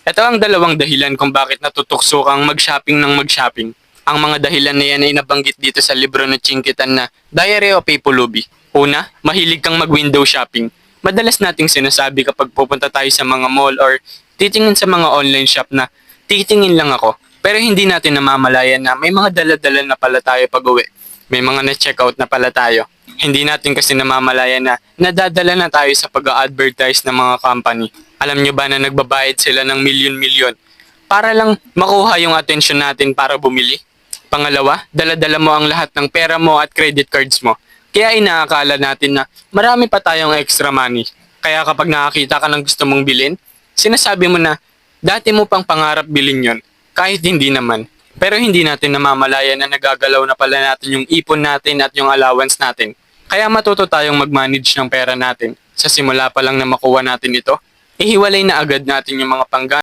Ito ang dalawang dahilan kung bakit natutukso kang mag-shopping ng mag-shopping. Ang mga dahilan na yan ay nabanggit dito sa libro ng Chinkitan na Diary of a Pulubi. Una, mahilig kang mag-window shopping. Madalas nating sinasabi kapag pupunta tayo sa mga mall or titingin sa mga online shop na titingin lang ako. Pero hindi natin namamalayan na may mga dala-dala na pala tayo pag-uwi. May mga na-checkout na pala tayo. Hindi natin kasi namamalayan na nadadala na tayo sa pag-a-advertise ng mga company. Alam nyo ba na nagbabayad sila ng milyon-milyon para lang makuha yung atensyon natin para bumili? Pangalawa, dala-dala mo ang lahat ng pera mo at credit cards mo. Kaya inaakala natin na marami pa tayong extra money. Kaya kapag nakakita ka ng gusto mong bilhin, sinasabi mo na dati mo pang pangarap bilhin yon kahit hindi naman. Pero hindi natin namamalayan na nagagalaw na pala natin yung ipon natin at yung allowance natin. Kaya matuto tayong mag-manage ng pera natin. Sa simula pa lang na makuha natin ito, ihiwalay na agad natin yung mga panggastos